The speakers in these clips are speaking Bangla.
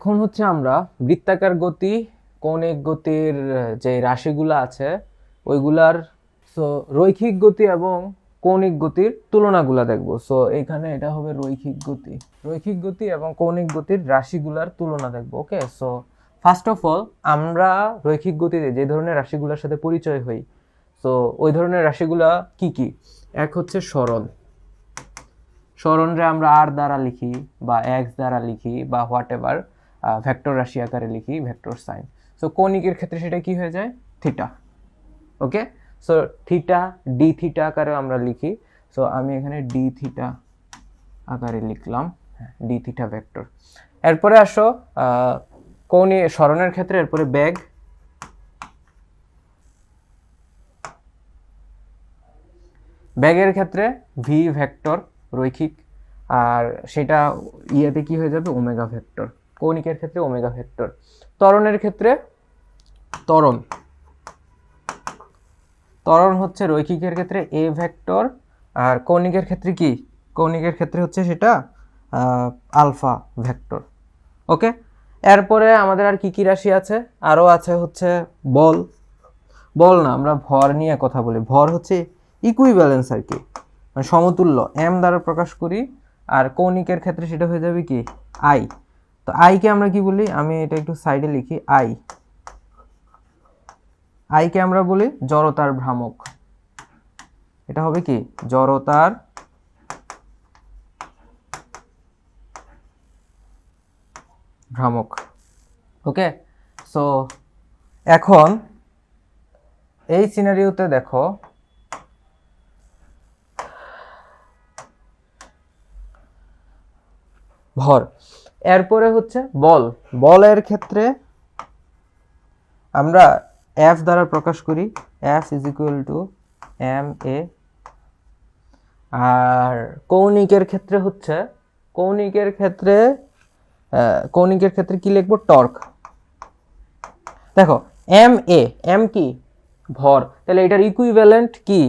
এখন হচ্ছে আমরা বৃত্তাকার গতি, কৌণিক গতির যে রাশিগুলো আছে ওইগুলার সো রৈখিক গতি এবং কৌণিক গতির তুলনাগুলা দেখবো। সো এখানে এটা হবে রৈখিক গতি এবং কৌণিক গতির রাশিগুলার তুলনা দেখবো। ওকে, সো ফার্স্ট অফ অল আমরা রৈখিক গতিতে যে ধরনের রাশিগুলোর সাথে পরিচয় হই, সো ওই ধরনের রাশিগুলা কি কি? এক হচ্ছে সরণ। সরণরে আমরা আর দ্বারা লিখি বা এক্স দ্বারা লিখি বা হোয়াট এভার ভেক্টর রাশি আকারে লিখি, ভেক্টর সাইন। সো কৌণিকের ক্ষেত্রে সেটা কি হয়ে যায়? Theta. Okay, so theta D theta আকারে আমরা লিখি। সো আমি এখানে ডি থিটা আকারে লিখলাম, ডি থিটা ভেক্টর। এরপরে আসো সরণের ক্ষেত্রে, এরপরে বেগ। বেগের ক্ষেত্রে ভি ভেক্টর রৈখিক, আর সেটা ইয়েতে কি হয়ে যাবে? Omega vector. কৌণিকের ক্ষেত্রে ওমেগা ভেক্টর। ত্বরণের ক্ষেত্রে ত্বরণ হচ্ছে রৈখিকের ক্ষেত্রে এ ভেক্টর, আর কৌণিকের ক্ষেত্রে কি? কৌণিকের ক্ষেত্রে হচ্ছে সেটা আলফা ভেক্টর। ওকে, এরপরে আমাদের আর কি কি রাশি আছে? আরও আছে হচ্ছে বল না, আমরা ভর নিয়ে কথা বলি। ভর হচ্ছে ইকুইভ্যালেন্স আর কি, মানে সমতুল্য, এম দ্বারা প্রকাশ করি। আর কৌণিকের ক্ষেত্রে সেটা হয়ে যাবে কি? আই। তো আইকে আমরা কি বলি? আমি এটা একটু সাইডে লিখি। আইকে আমরা বলি জড়তার ভ্রামক। এটা হবে কি? জড়তার ভ্রামক। ওকে, সো এখন এই সিনারিওতে দেখো ভর, এরপরে হচ্ছে বলের ক্ষেত্রে আমরা এফ দ্বারা প্রকাশ করি, F is equal to M A. আর কৌণিকের ক্ষেত্রে কি লিখবো? টর্ক। দেখো এম কি? ভর, তাহলে এটার ইকুইভ্যালেন্ট কি?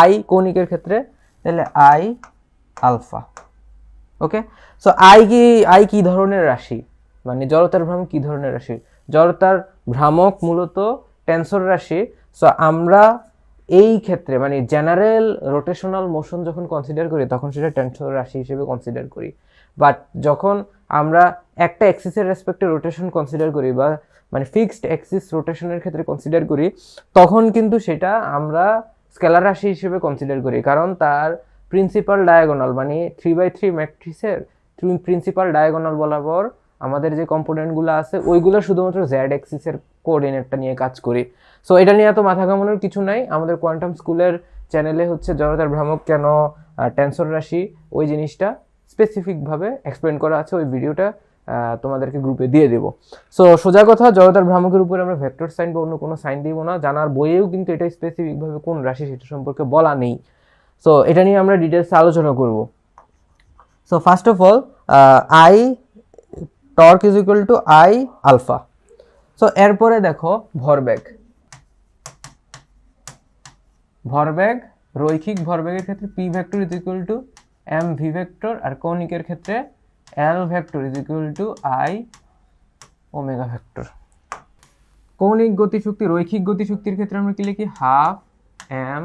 আই কৌণিকের ক্ষেত্রে, তাহলে I alpha. Okay, so I কি ধরনের রাশি, মানে জড়তার ভ্রামক কি ধরনের রাশি? জড়তার ভ্রামক মূলত টেনসর রাশি। সো আমরা এই ক্ষেত্রে মানে জেনারেল রোটেশনাল মোশন যখন কনসিডার করি তখন সেটা টেনসর রাশি হিসেবে কনসিডার করি। বাট যখন আমরা একটা অ্যাক্সিসের রেসপেক্টে রোটেশন কনসিডার করি বা মানে ফিক্সড অ্যাক্সিস রোটেশনের ক্ষেত্রে কনসিডার করি, তখন কিন্তু সেটা আমরা স্কেলার রাশি হিসেবে কনসিডার করি, কারণ তার প্রিন্সিপাল ডায়াগোনাল মানে 3/3 ম্যাট্রিক্সের প্রিন্সিপাল ডায়াগোনাল বরাবর আমাদের যে কম্পোনেন্টগুলো আছে ওইগুলো শুধুমাত্র জেড অ্যাক্সিসের কোঅর্ডিনেটটা নিয়ে কাজ করি। সো এটা নিয়ে এত মাথা ঘামানোর কিছু নাই। আমাদের কোয়ান্টাম স্কুলের চ্যানেলে হচ্ছে জড়তার ভ্রামক কেন টেনসর রাশি, ওই জিনিসটা স্পেসিফিকভাবে এক্সপ্লেন করা আছে, ওই ভিডিওটা তোমাদেরকে গ্রুপে দিয়ে দেবো। সো সোজা কথা, জড়তার ভ্রামকের উপরে আমরা ভেক্টর সাইন বা অন্য কোনো সাইন দিব না। জানার বইয়েও কিন্তু এটা স্পেসিফিকভাবে কোন রাশি সেটা সম্পর্কে বলা নেই। সো এটা নিয়ে আমরা ডিটেলসে আলোচনা করব। So first of all I torque is equal to I alpha. So এরপরে দেখো ভরবেগ রৈখিক ভরবেগের ক্ষেত্রে P vector is equal to M V vector, আর কৌণিকের ক্ষেত্রে L vector is equal to I omega vector. কৌণিক গতিশক্তি রৈখিক গতিশক্তির ক্ষেত্রে আমরা কি লিখি? হাফ এম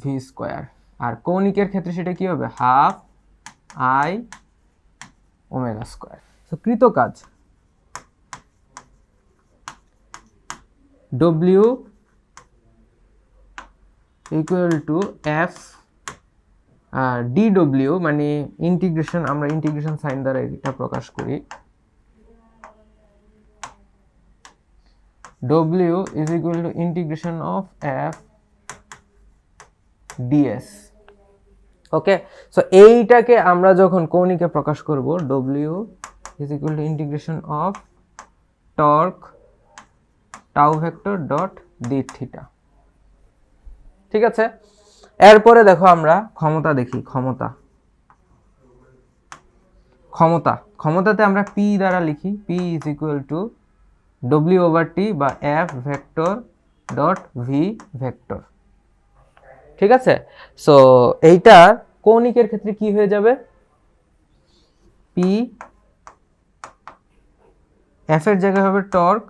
ভি স্কোয়ার, আর কৌণিকের ক্ষেত্রে সেটা কি হবে? Half I omega square. So কৃত কাজ W equal to F DW, মানে ইন্টিগ্রেশন, আমরা ইন্টিগ্রেশন সাইন দ্বারা এটা প্রকাশ করি। W is equal two integration of F DS. Okay, so এইটাকে আমরা যখন কৌণিকে প্রকাশ করব, W is equal two integration of torque tau vector dot D theta. ঠিক আছে, এরপরে দেখো আমরা ক্ষমতা দেখি। ক্ষমতাতে আমরা পি দ্বারা লিখি, P is equal to W over T বা F vector dot V vector. ঠিক আছে, সো এইটা কৌণিকের ক্ষেত্রে কি হয়ে যাবে? পি এফ এর জায়গায় হবে টর্ক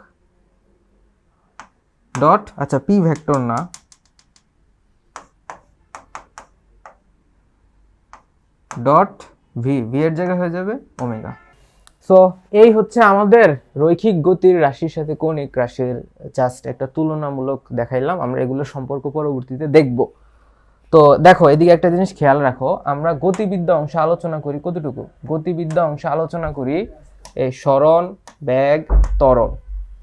ডট, আচ্ছা পি ভেক্টর না, ডট ভি, ভি এর জায়গায় হয়ে যাবে ওমেগা। সো এই হচ্ছে আমাদের রৈখিক গতির রাশির সাথে কৌণিক রাশির জাস্ট একটা তুলনামূলক দেখাইলাম। আমরা এগুলো সম্পর্ক পরবর্তীতে দেখব। তো দেখো এদিকে একটা জিনিস খেয়াল রাখো, আমরা গতিবিদ্যা অংশে আলোচনা করি কতটুকু? গতিবিদ্যা অংশে আলোচনা করি এই সরণ, বেগ, ত্বরণ।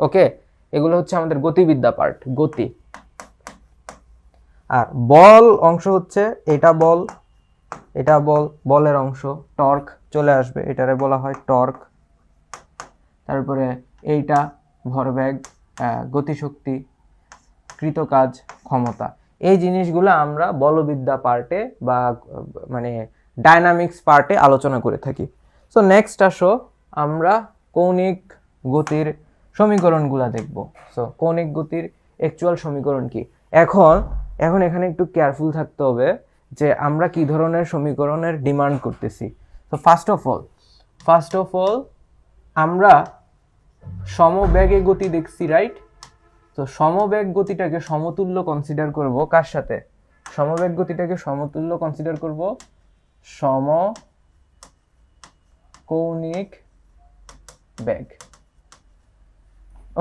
ওকে, এগুলো হচ্ছে আমাদের গতিবিদ্যা পার্ট, গতি। আর বল অংশ হচ্ছে এটা বল, এটা বল, বলের অংশ টর্ক চলে আসবে, এটারে বলা হয় টর্ক। তারপরে এইটা ভরবেগ, গতিশক্তি, কৃতকাজ, ক্ষমতা। এই জিনিসগুলো আমরা বলবিদ্যা পার্টে বা মানে ডায়নামিক্স পার্টে আলোচনা করে থাকি। সো নেক্সট আসো আমরা কৌণিক গতির সমীকরণগুলো দেখব। সো কৌণিক গতির অ্যাকচুয়াল সমীকরণ কি? এখন এখানে একটু কেয়ারফুল থাকতে হবে যে আমরা কি ধরনের সমীকরণের ডিমান্ড করতেছি। তো ফার্স্ট অফ অল আমরা সমবেগে গতি দেখছি, রাইট? তো সমবেগ গতিটাকে সমতুল্য কনসিডার করব কার সাথে? সমবেগ গতিটাকে সমতুল্য কনসিডার করব সমকৌণিক বেগ।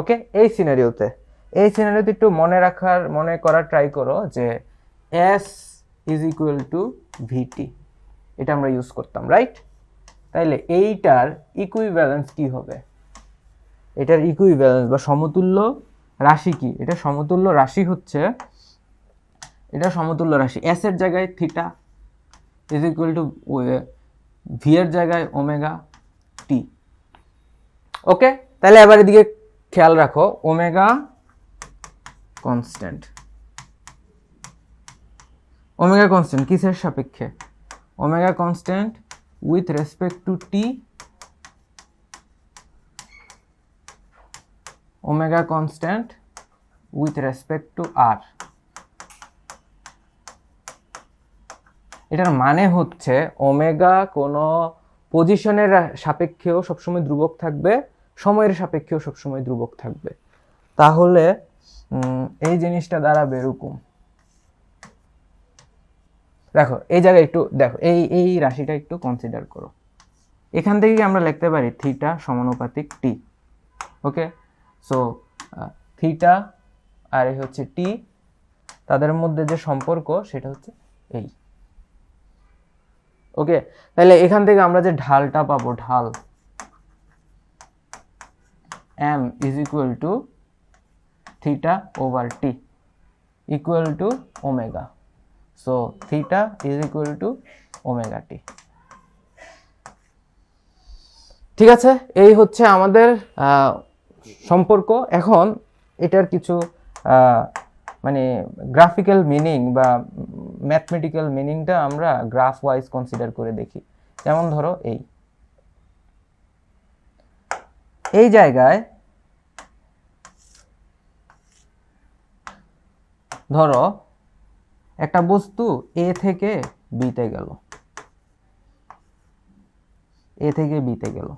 ওকে, এই সিনারিওতে একটু মনে করার ট্রাই করো যে s ইজ ইকুয়াল টু ভিটি, এটা আমরা ইউজ করতাম, রাইট? তাইলে এইটার ইকুইভ্যালেন্স কি হবে? এটার ইকুইভ্যালেন্স বা সমতুল্য রাশি কি? এটা সমতুল্য রাশি হচ্ছে, এটা সমতুল্য রাশি s এর জায়গায় theta is equal two V এর জায়গায় ওমেগা টি। ওকে, তাহলে এবার এদিকে খেয়াল রাখো, ওমেগা কনস্ট্যান্ট, ওমেগা কনস্ট্যান্ট কিসের সাপেক্ষে? Omega constant with respect to T, omega constant with respect to R. এটার মানে হচ্ছে ওমেগা কোনো পজিশনের সাপেক্ষেও সবসময় ধ্রুবক থাকবে, সময়ের সাপেক্ষেও সবসময় ধ্রুবক থাকবে। তাহলে এই জিনিসটা দাঁড়াবে এরকম। দেখো এই জায়গায় একটু দেখো, এই রাশিটা একটু কনসিডার করো। এখান থেকে আমরা লিখতে পারি থিটা সমানুপাতিক টি। ওকে, সো থিটা আর এই হচ্ছে টি, তাদের মধ্যে যে সম্পর্ক সেটা হচ্ছে এই। ওকে, তাহলে এখান থেকে আমরা যে ঢালটা পাবো, ঢাল m is equal to theta over T equal to omega. So theta is equal to omega T. ঠিক আছে, এই হচ্ছে আমাদের সম্পর্ক। এখন এটার কিছু মানে গ্রাফিক্যাল মিনিং বা ম্যাথমেটিক্যাল মিনিংটা আমরা গ্রাফ ওয়াইজ কনসিডার করে দেখি। যেমন ধরো এই জায়গায় ধরো একটা বস্তু এ থেকে বিতে গেল, এ থেকে বিতে গেল,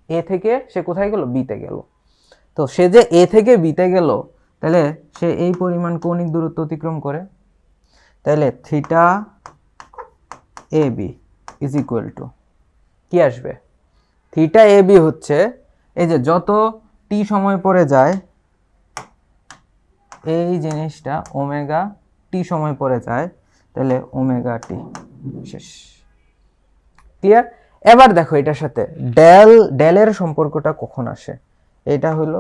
এ থেকে সে কোথায় গেল? বিতে গেল। তো সে যে এ থেকে বিতে গেল, তাহলে সে এই পরিমাণ কৌণিক দূরত্ব অতিক্রম করে। তাহলে theta A B is equal to কি আসবে? থিটা এ বি হচ্ছে এই যে যত টি সময় পরে যায়, এই জিনিসটা ওমেগা টি সময় পরে যায়, তাহলে ওমেগা টি শেষ। ক্লিয়ার? এবার দেখো এটার সাথে ডেলের সম্পর্কটা কখন আসে, এটা হলো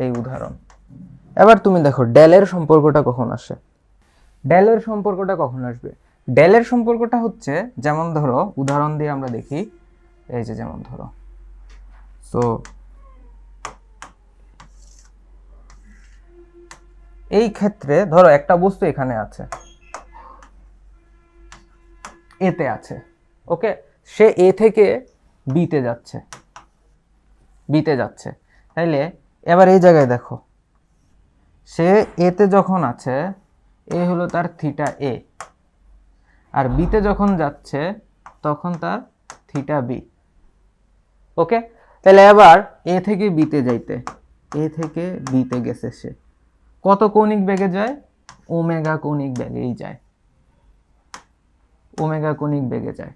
এই উদাহরণ। এবার তুমি দেখো ডেলের সম্পর্কটা কখন আসে। ডেলের সম্পর্কটা কখন আসবে? ডেলের সম্পর্কটা হচ্ছে, যেমন ধরো উদাহরণ দিয়ে আমরা দেখি, এই যে যেমন ধরো, সো এই ক্ষেত্রে ধরো একটা বস্তু এখানে আছে, এতে আছে। ওকে, সে এ থেকে বিতে যাচ্ছে, তাইলে এবার এই জায়গায় দেখো, সে এতে যখন আছে, এ হলো তার থিটা এ, আর বিতে যখন যাচ্ছে তখন তার থিটা বি। ওকে, তাহলে এবার এ থেকে বিতে যাইতে, এ থেকে বিতে গেছে সে কত কৌণিক বেগে যায়? ওমেগা কৌণিক বেগেই যায়, ওমেগা কৌণিক বেগে যায়।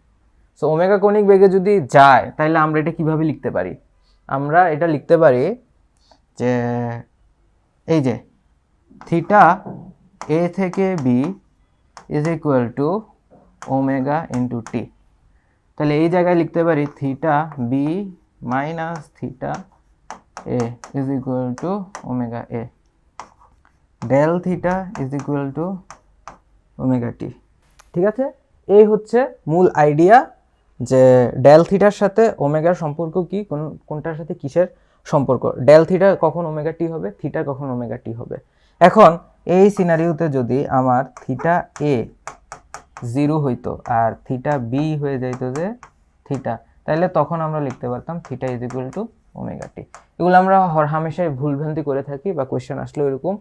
সো ওমেগা কৌণিক বেগে যদি যায় তাহলে আমরা এটা কিভাবে লিখতে পারি? আমরা এটা লিখতে পারি যে এই যে থিটা এ থেকে B is equal to omega into T. তাহলে এই জায়গায় লিখতে পারি theta B minus theta A is equal to omega A, del theta is equal to omega T. ঠিক আছে, এই হচ্ছে মূল আইডিয়া যে ডেল থিটার সাথে ওমেগার সম্পর্ক কি, কোনটার সাথে কিসের সম্পর্ক। ডেল থিটা কখন ওমেগা টি হবে, থিটা কখন ওমেগা টি হবে। এখন এই সিনারিওতে যদি আমার থিটা এ 0 হইতো আর থিটা বি হয়ে যাইতো যে থিটা, তাহলে তখন আমরা লিখতে পারতাম theta is equal to omega T. এগুলো আমরা হামেশাই ভুলভ্রান্তি করে থাকি বা কোয়েশ্চেন আসলে এরকম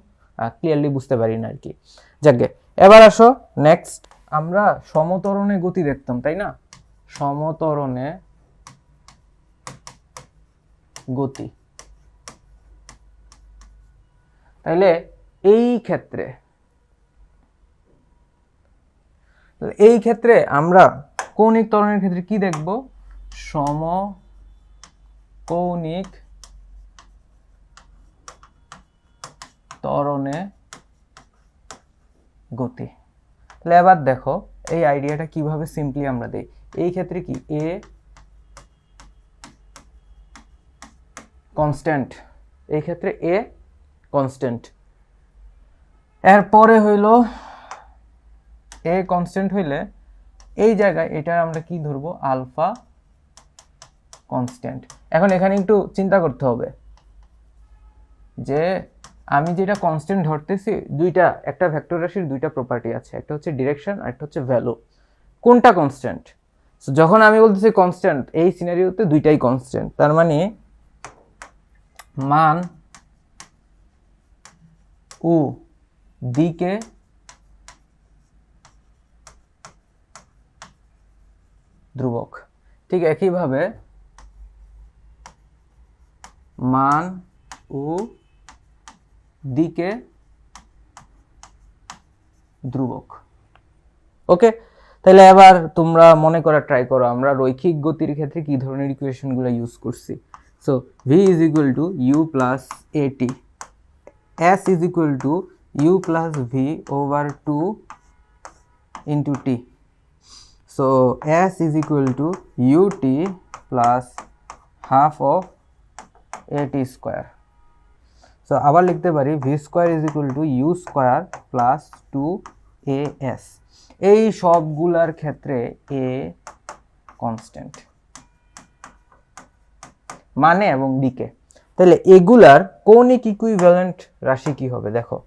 ক্লিয়ারলি বুঝতে পারি না আর কি। যাকে এবার আসো নেক্সট, আমরা সমত্বরণে গতি দেখতাম তাই না, সমত্বরণে গতি। তাহলে এই ক্ষেত্রে আমরা কৌণিক ত্বরণের ক্ষেত্রে কি দেখব? সমকৌণিক ত্বরণে গতি। তাহলে এবার দেখো এই আইডিয়াটা কিভাবে সিম্পলি আমরা দেই। এই ক্ষেত্রে কি এ কনস্ট্যান্ট, এই ক্ষেত্রে এ কনস্ট্যান্ট, এরপরে হইল এ কনস্ট্যান্ট হইলে এই জায়গায় এটা আমরা কি ধরবো? Alpha constant. এখন এখানে একটু চিন্তা করতে হবে যে আমি যেটা কনস্ট্যান্ট ধরতেছি, দুইটা, একটা ভেক্টর রাশির দুইটা প্রপার্টি আছে, একটা হচ্ছে ডিরেকশন আর একটা হচ্ছে ভ্যালু। কোনটা কনস্ট্যান্ট? সো যখন আমি বলতেছি কনস্ট্যান্ট, এই সিনারিওতে দুইটাই কনস্ট্যান্ট, তার মানে মান ও দিকে ধ্রুবক। ঠিক একইভাবে মান ও দিকে ধ্রুবক। ওকে, তাহলে এবার তোমরা মনে করা ট্রাই করো আমরা রৈখিক গতির ক্ষেত্রে কি ধরনের ইকুয়েশনগুলো ইউজ করছি। So v is equal to u plus at, s is equal to u plus v over 2 into t. So s is equal to ut plus half of at square. So আবার লিখতে পারি v square is equal to u square plus 2as। এই সবগুলার ক্ষেত্রে এ কনস্ট্যান্ট মানে এবং দিকে। তাহলে এগুলার কৌণিক ইকুইভ্যালেন্ট রাশি কি হবে? দেখো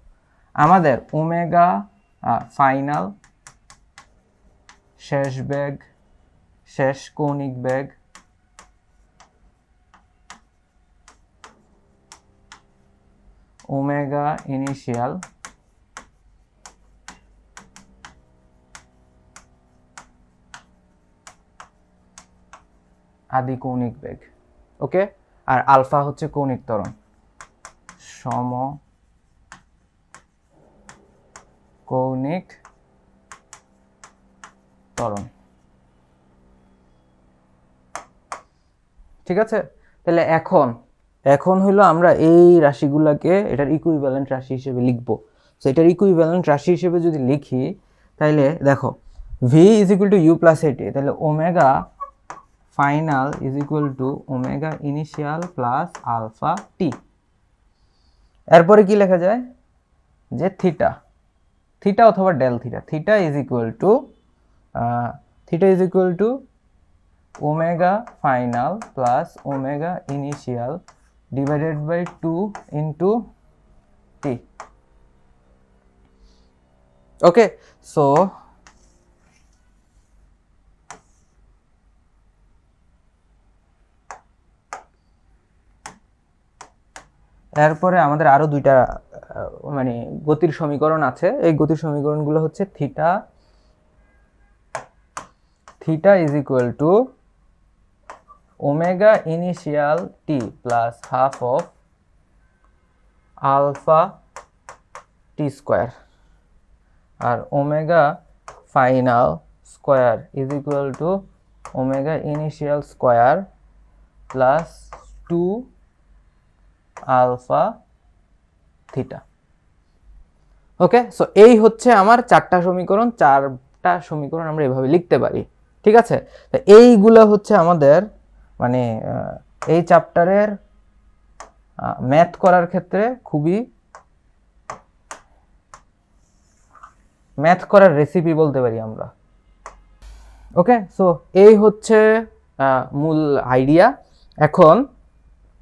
আমাদের ওমেগা ফাইনাল শেষ বেগ, শেষ কৌণিক বেগ, ওমেগা ইনিশিয়াল, আদি কৌণিক বেগ। ওকে, আর আলফা হচ্ছে কৌণিক ত্বরণ, সমকৌণিক ত্বরণ। ঠিক আছে, তাহলে এখন হইলো আমরা এই রাশিগুলাকে এটার ইকুইভ্যালেন্ট রাশি হিসেবে লিখবো। সো এটার ইকুইভ্যালেন্ট রাশি হিসেবে যদি লিখি তাহলে দেখো v is equal to u plus at, তাহলে omega final is equal to omega initial plus alpha t. এরপরে কি লেখা যায় যে থিটা অথবা del theta, theta is equal to omega final plus omega initial divided by 2 into t. Okay, so এরপরে আমাদের আরো দুইটা মানে গতির সমীকরণ আছে। এই গতির সমীকরণগুলো হচ্ছে theta is equal to omega initial t plus half of alpha t square আর omega final square is equal to omega initial square plus 2 alpha theta. Okay, so এই হচ্ছে আমার চারটা সমীকরণ। চারটা সমীকরণ আমরা এভাবে লিখতে পারি, ঠিক আছে। তো এইগুলো হচ্ছে আমাদের মানে এই চ্যাপ্টারের ম্যাথ করার ক্ষেত্রে খুবই ম্যাথ করার রেসিপি বলতে পারি আমরা। ওকে, সো এই হচ্ছে মূল আইডিয়া। এখন